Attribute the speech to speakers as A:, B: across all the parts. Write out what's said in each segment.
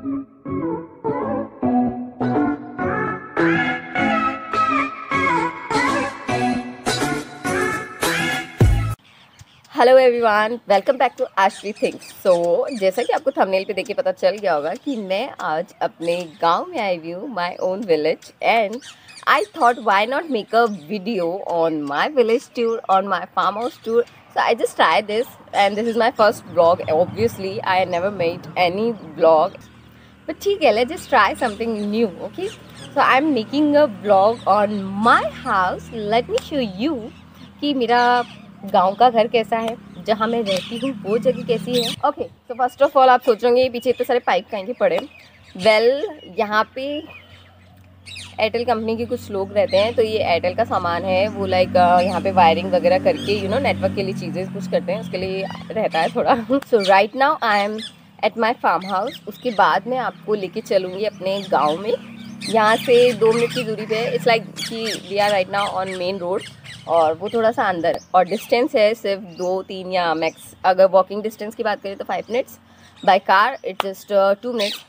A: Hello everyone, welcome back to Aashri things. So जैसा कि आपको थंबनेल पे देख के पता चल गया होगा कि मैं आज अपने गांव में आई हुई हूँ, my own village, and I thought why not make a video on my village tour, on my farm house tour. So I just tried this and this is my first vlog. Obviously I never made any vlog, but ठीक है, let's just try something new. Okay, so I'm making a vlog on my house. Let me show you कि मेरा गांव का घर कैसा है, जहाँ मैं रहती हूँ वो जगह कैसी है. ओके, तो फर्स्ट ऑफ ऑल आप सोचोगे पीछे इतने सारे पाइप कहीं के पड़े. यहाँ पे एयरटेल कंपनी के कुछ लोग रहते हैं, तो ये एयरटेल का सामान है. वो लाइक यहाँ पे वायरिंग वगैरह करके नेटवर्क के लिए चीज़ें कुछ करते हैं, उसके लिए रहता है थोड़ा. So right now I am at my farm house. उसके बाद मैं आपको लेके चलूँगी अपने गाँव में. यहाँ से 2 मिनट की दूरी पे. इट्स लाइक कि we are right now on main road, और वो थोड़ा सा अंदर, और डिस्टेंस है सिर्फ 2-3 या मैक्स. अगर वॉकिंग डिस्टेंस की बात करें तो 5 minutes, by car it's just 2 minutes.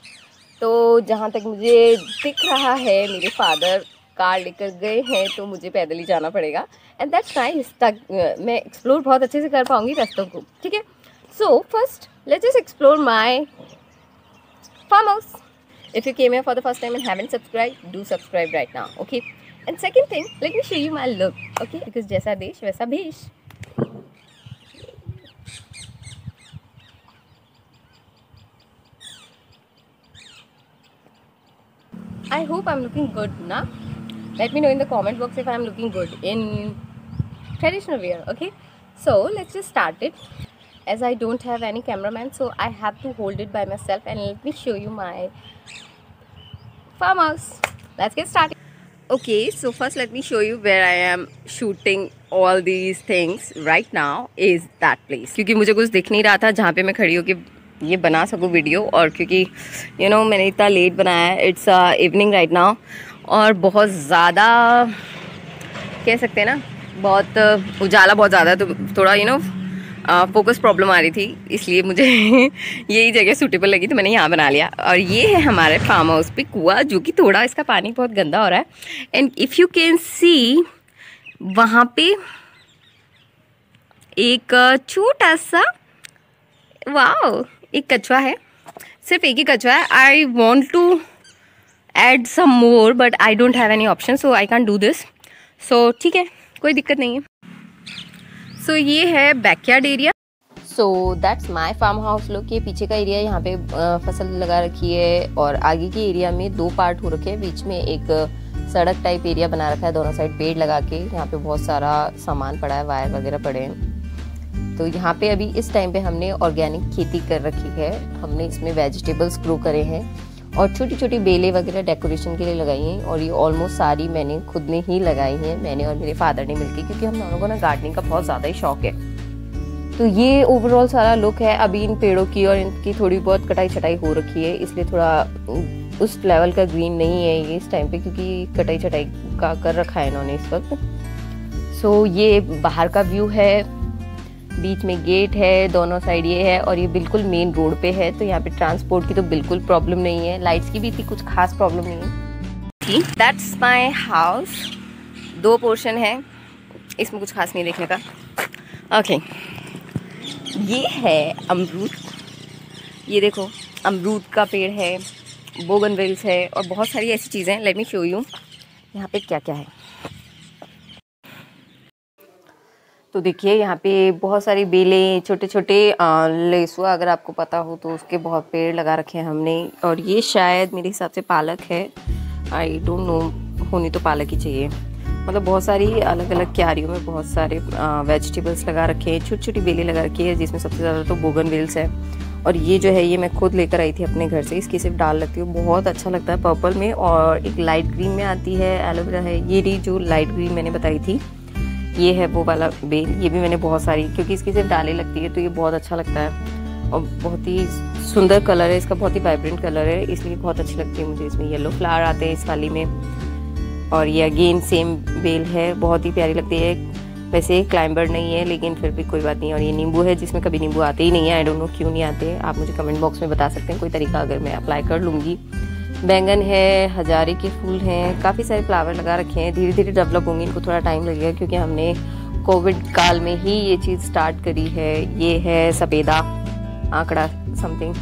A: तो जहाँ तक मुझे दिख रहा है मेरे फादर कार लेकर गए हैं, तो मुझे पैदल ही जाना पड़ेगा. And that's nice. तक मैं एक्सप्लोर बहुत अच्छे से कर पाऊँगी रास्तों को. ठीक है, so first let's just explore my farm house. If you came here for the first time and haven't subscribed, do subscribe right now, okay? And second thing, let me show you my look, okay? Because जैसा देश वैसा भेष. I hope I'm looking good, na? Let me know in the comment box if I'm looking good in traditional wear, okay? So let's just start it. As I don't have any cameraman, so I have to hold it by myself, and let me show you my farm house. Let's get started. Okay, so first let me show you where I am shooting all these things right now is that place. क्योंकि मुझे कुछ दिख नहीं रहा था जहाँ पे मैं खड़ी होकर ये बना सकूँ वीडियो, और क्योंकि मैंने इतना लेट बनाया है. इट्स इवनिंग राइट नाउ, और बहुत ज़्यादा कह सकते हैं ना, बहुत उजाला बहुत ज़्यादा है, तो थोड़ा फोकस प्रॉब्लम आ रही थी, इसलिए मुझे यही जगह सूटेबल लगी, तो मैंने यहाँ बना लिया. और ये है हमारे फार्म हाउस पे कुआं, जो कि थोड़ा इसका पानी बहुत गंदा हो रहा है. And if you can see, वहाँ पे एक छोटा सा, वाओ, एक कछुआ है. सिर्फ एक ही कछुआ है. I want to add some more, but I don't have any option, so I can do this. So ठीक है, कोई दिक्कत नहीं है. सो ये है backyard area. So that's my farm house. लोग ये पीछे का एरिया, यहाँ पे फसल लगा रखी है, और आगे के एरिया में 2 पार्ट हो रखे हैं. बीच में एक सड़क टाइप एरिया बना रखा है, दोनों साइड पेड़ लगा के. यहाँ पे बहुत सारा सामान पड़ा है, वायर वगैरह पड़े हैं. तो यहाँ पे अभी इस टाइम पे हमने ऑर्गेनिक खेती कर रखी है. हमने इसमें वेजिटेबल्स ग्रो करे हैं, और छोटी छोटी बेलें वगैरह डेकोरेशन के लिए लगाई हैं. और ये ऑलमोस्ट सारी मैंने खुद ने ही लगाई हैं, मैंने और मेरे फादर ने मिलकर, क्योंकि हम दोनों को ना गार्डनिंग का बहुत ज़्यादा ही शौक है. तो ये ओवरऑल सारा लुक है. अभी इन पेड़ों की और इनकी थोड़ी बहुत कटाई छटाई हो रखी है, इसलिए थोड़ा उस लेवल का ग्रीन नहीं है ये इस टाइम पे, क्योंकि कटाई छटाई का कर रखा है इन्होंने इस वक्त. सो ये बाहर का व्यू है. बीच में गेट है, दोनों साइड ये है, और ये बिल्कुल मेन रोड पे है. तो यहाँ पे ट्रांसपोर्ट की तो बिल्कुल प्रॉब्लम नहीं है. लाइट्स की भी इतनी कुछ खास प्रॉब्लम नहीं है. That's my house. 2 पोर्शन है, इसमें कुछ खास नहीं देखने का. ओके, ये है अमरूद. ये देखो, अमरूद का पेड़ है, बोगनविल्स है, और बहुत सारी ऐसी चीज़ें हैं. लेट मी शो यू यहाँ पे क्या क्या है. तो देखिए, यहाँ पे बहुत सारी बेलें, छोटे छोटे लेसुआ, अगर आपको पता हो तो उसके बहुत पेड़ लगा रखे हैं हमने. और ये शायद मेरे हिसाब से पालक है, आई डोंट नो, होनी तो पालक ही चाहिए. मतलब बहुत सारी अलग अलग क्यारियों में बहुत सारे वेजिटेबल्स लगा रखे हैं, छोटी छोटी बेलें लगा रखी है, जिसमें सबसे ज़्यादा तो बोगनविल्स है. और ये जो है, ये मैं खुद लेकर आई थी अपने घर से. इसकी सिर्फ डाल लेती हूँ, बहुत अच्छा लगता है पर्पल में, और एक लाइट ग्रीन में आती है, एलोवेरा है. ये रही जो लाइट ग्रीन मैंने बताई थी, ये है वो वाला बेल. ये भी मैंने बहुत सारी, क्योंकि इसकी सिर्फ डालें लगती है, तो ये बहुत अच्छा लगता है, और बहुत ही सुंदर कलर है इसका, बहुत ही वाइब्रेंट कलर है, इसलिए बहुत अच्छी लगती है मुझे. इसमें येलो फ्लावर आते हैं इस वाली में. और ये अगेन सेम बेल है, बहुत ही प्यारी लगती है. वैसे क्लाइंबर नहीं है लेकिन फिर भी कोई बात नहीं। और ये नींबू है जिसमें कभी नींबू आते ही नहीं है, आई डोंट नो क्यों नहीं आते। आप मुझे कमेंट बॉक्स में बता सकते हैं कोई तरीका, अगर मैं अप्लाई कर लूँगी। बैंगन है, हजारे के फूल हैं, काफ़ी सारे फ्लावर लगा रखे हैं। धीरे धीरे डेवलप होंगे, इनको थोड़ा टाइम लगेगा क्योंकि हमने कोविड काल में ही ये चीज़ स्टार्ट करी है। ये है सफ़ेदा आंकड़ा समथिंग।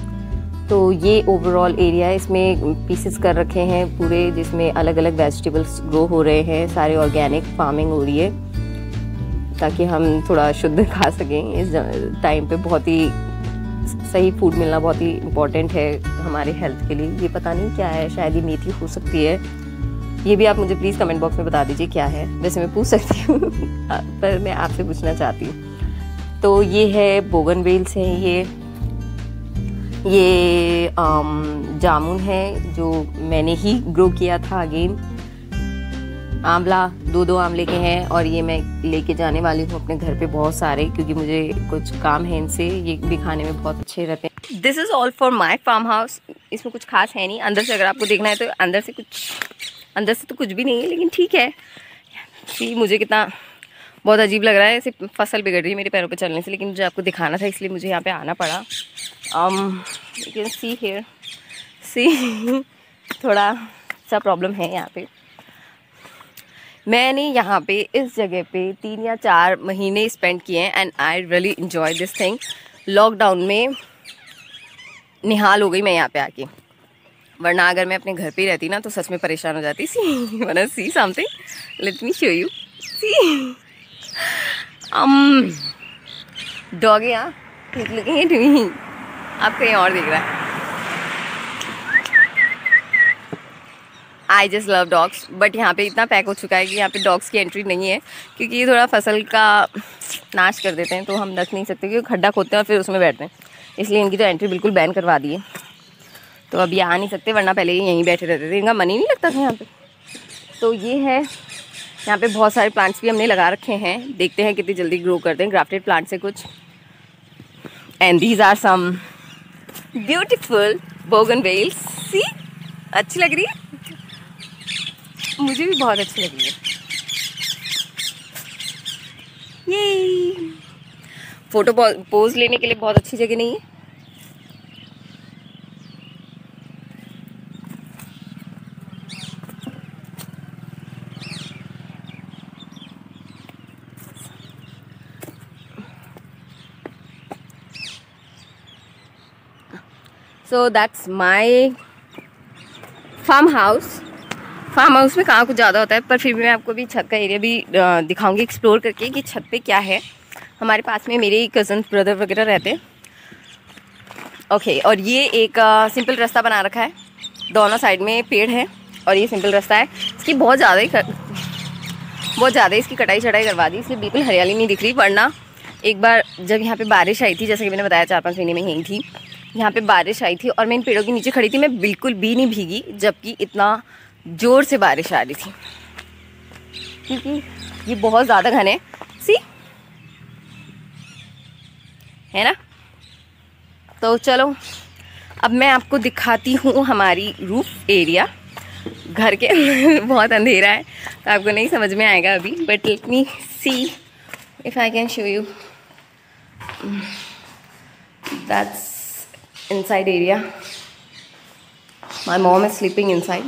A: तो ये ओवरऑल एरिया है, इसमें पीसेस कर रखे हैं पूरे, जिसमें अलग अलग वेजिटेबल्स ग्रो हो रहे हैं। सारे ऑर्गेनिक फार्मिंग हो रही है ताकि हम थोड़ा शुद्ध खा सकें। इस टाइम पे बहुत ही सही फूड मिलना बहुत ही इम्पोर्टेंट है हमारे हेल्थ के लिए। ये पता नहीं क्या है, शायद ये मेथी हो सकती है। ये भी आप मुझे प्लीज़ कमेंट बॉक्स में बता दीजिए क्या है। वैसे मैं पूछ सकती हूँ पर मैं आपसे पूछना चाहती हूँ। तो ये है बोगनवेल्स हैं, ये जामुन है जो मैंने ही ग्रो किया था। अगेन आंवला, दो आंवले के हैं और ये मैं लेके जाने वाली हूँ अपने घर पे बहुत सारे, क्योंकि मुझे कुछ काम है इनसे। ये भी खाने में बहुत अच्छे रहते हैं। This is all for my farm house. इसमें कुछ खास है नहीं। अंदर से अगर आपको देखना है तो अंदर से तो कुछ भी नहीं है, लेकिन ठीक है। मुझे कितना बहुत अजीब लग रहा है, ऐसे फसल बिगड़ रही है मेरे पैरों पे चलने से, लेकिन मुझे आपको दिखाना था इसलिए मुझे यहाँ पे आना पड़ा। यू कैन सी हियर, सी थोड़ा सा प्रॉब्लम है यहाँ पे। मैंने यहाँ पे इस जगह पे 3 या 4 महीने स्पेंड किए हैं and I really enjoy this thing. Lockdown में निहाल हो गई मैं यहाँ पे आके, वरना अगर मैं अपने घर पे ही रहती ना तो सच में परेशान हो जाती। सी वरना see something, let me show you. See dog है यहाँ, ठीक लुकिंग एट मी। आप कहीं और देख रहा है। I just love dogs, but यहाँ पे इतना पैक हो चुका है कि यहाँ पे डॉग्स की एंट्री नहीं है, क्योंकि ये थोड़ा फसल का नाश कर देते हैं, तो हम रख नहीं सकते क्योंकि खड्डा खोदते हैं और फिर उसमें बैठते हैं। इसलिए इनकी तो एंट्री बिल्कुल बैन करवा दी है। तो अब ये आ नहीं सकते, वरना पहले ही यहीं बैठे रहते थे, इनका मन ही नहीं लगता था यहाँ पे। तो ये है, यहाँ पे बहुत सारे प्लांट्स भी हमने लगा रखे हैं। देखते हैं कितनी जल्दी ग्रो करते हैं, ग्राफ्टेड प्लांट्स है कुछ। And these are some beautiful bougainvilleas. See अच्छी लग रही है, मुझे भी बहुत अच्छी लग रही है। ये फोटो पोज लेने के लिए बहुत अच्छी जगह नहीं है। So that's my farm house. Farm house में कहाँ कुछ ज़्यादा होता है, पर फिर भी मैं आपको भी छत का एरिया भी दिखाऊंगी एक्सप्लोर करके कि छत पे क्या है। हमारे पास में मेरे कज़न ब्रदर वगैरह रहते हैं। ओके, और ये एक सिंपल रास्ता बना रखा है, दोनों साइड में पेड़ है और ये सिंपल रास्ता है। इसकी बहुत ज़्यादा इसकी कटाई छटाई करवा दी, इसलिए बिल्कुल हरियाली नहीं दिख रही। वरना एक बार जब यहाँ पे बारिश आई थी, जैसे कि मैंने बताया 4-5 महीने में यहीं थी, यहाँ पे बारिश आई थी और मैं इन पेड़ों के नीचे खड़ी थी, मैं बिल्कुल भी नहीं भीगी, जबकि इतना ज़ोर से बारिश आ रही थी, क्योंकि ये बहुत ज़्यादा घने है। सी है ना। तो चलो अब मैं आपको दिखाती हूँ हमारी रूफ एरिया। घर के बहुत अंधेरा है तो आपको नहीं समझ में आएगा अभी, but let me see if I can show you. That's inside area. My mom is sleeping inside,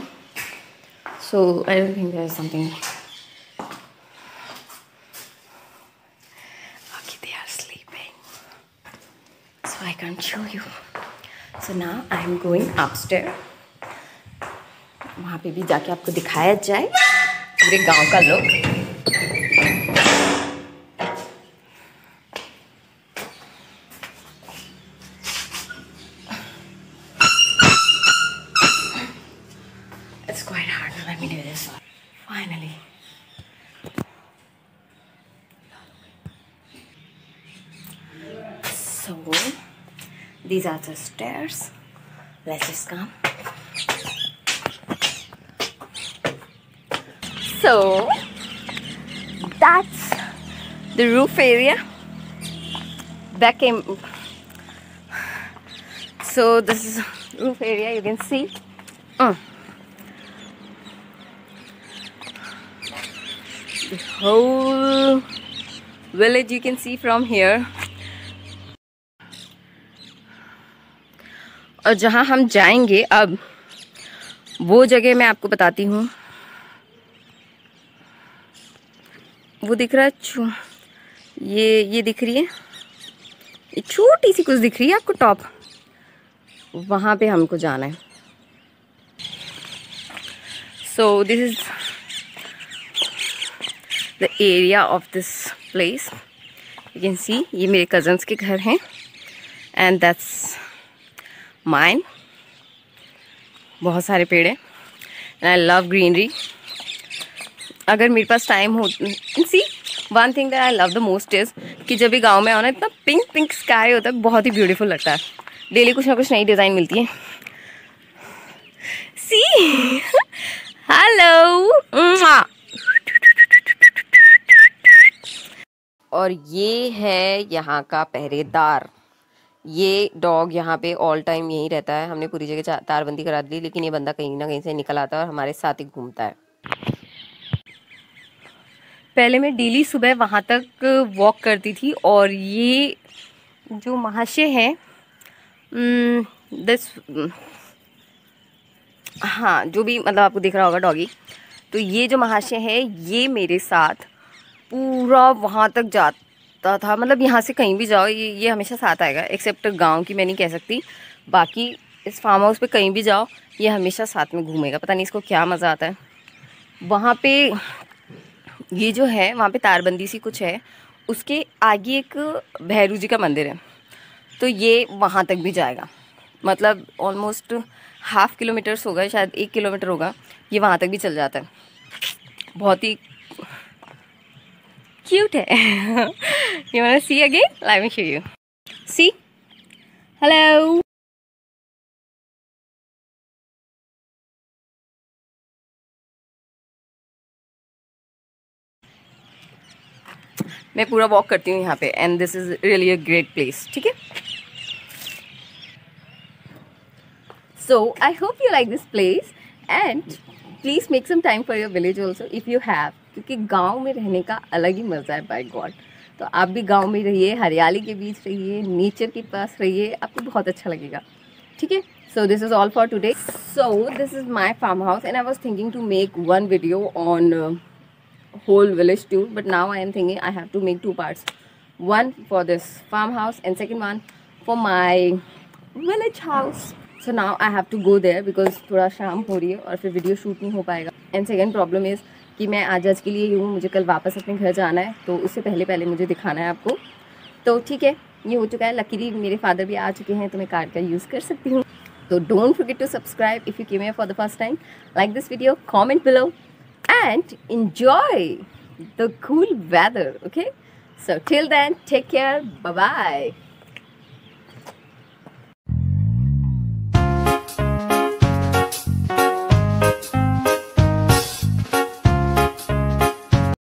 A: so I don't think there is something. Okay, they are sleeping, so I can't show you. So now I am going upstairs. वहाँ पे भी जाके आपको दिखाया जाए पूरे गांव का लोग। It's quite hard. Let me do this. Finally. So, these are the stairs. Let's just come. So, that's the roof area. Back in. So, this is roof area. You can see. The whole village you can see from here. और जहाँ हम जाएंगे अब, वो जगह मैं आपको बताती हूँ। वो दिख रहा है, ये दिख रही है, ये छोटी सी कुछ दिख रही है आपको टॉप, वहाँ पे हमको जाना है। So this is the area of this place. You can see, ये मेरे कजन्स के घर हैं एंड दैट्स माइन। बहुत सारे पेड़ हैं एंड आई लव ग्रीनरी। अगर मेरे पास टाइम हो, see one thing that I love the most is कि जब भी गांव में आओ ना, इतना पिंक पिंक स्काई होता है, बहुत ही ब्यूटीफुल लगता है। डेली कुछ ना कुछ नई डिज़ाइन मिलती है। सी हेलो। और ये है यहाँ का पहरेदार। ये डॉग यहाँ पे ऑल टाइम यहीं रहता है। हमने पूरी जगह तारबंदी करा दी, लेकिन ये बंदा कहीं ना कहीं से निकल आता है और हमारे साथ ही घूमता है। पहले मैं डेली सुबह वहाँ तक वॉक करती थी, और ये जो महाशय है हाँ, जो भी मतलब आपको दिख रहा होगा डॉगी, तो ये जो महाशय है ये मेरे साथ पूरा वहाँ तक जाता था। मतलब यहाँ से कहीं भी जाओ ये हमेशा साथ आएगा, एक्सेप्ट गांव की मैं नहीं कह सकती, बाकी इस फार्म हाउस पे कहीं भी जाओ ये हमेशा साथ में घूमेगा। पता नहीं इसको क्या मज़ा आता है। वहाँ पे ये जो है, वहाँ पे तारबंदी सी कुछ है, उसके आगे एक भैरू जी का मंदिर है, तो ये वहाँ तक भी जाएगा। मतलब ऑलमोस्ट हाफ किलोमीटर्स होगा, शायद 1 किलोमीटर होगा, ये वहाँ तक भी चल जाता है। बहुत ही क्यूट है। You wanna see again? Let me show you. See? Hello. मैं पूरा वॉक करती हूँ यहाँ पे, and this is really a great place. ठीक है, so I hope you like this place and please make some time for your village also if you have, क्योंकि गाँव में रहने का अलग ही मज़ा है बाय गॉड। तो आप भी गाँव में रहिए, हरियाली के बीच रहिए, नेचर के पास रहिए, आपको बहुत अच्छा लगेगा। ठीक है, so this is all for today. So this is my farmhouse and I was thinking to make one video on whole village tour, but now I am thinking I have to make 2 parts, one for this farmhouse and second one for my village house. So now I have to go there because थोड़ा शाम हो रही है और फिर video shoot नहीं हो पाएगा। and second problem is कि मैं आज के लिए ही हूँ, मुझे कल वापस अपने घर जाना है, तो उससे पहले मुझे दिखाना है आपको। तो ठीक है, ये हो चुका है। लकीली मेरे फादर भी आ चुके हैं, तो मैं कार्ड का यूज़ कर सकती हूँ। So don't forget to subscribe if you came here for the first time. Like this video, comment below and enjoy the cool weather, okay? So till then, take care. Bye-bye.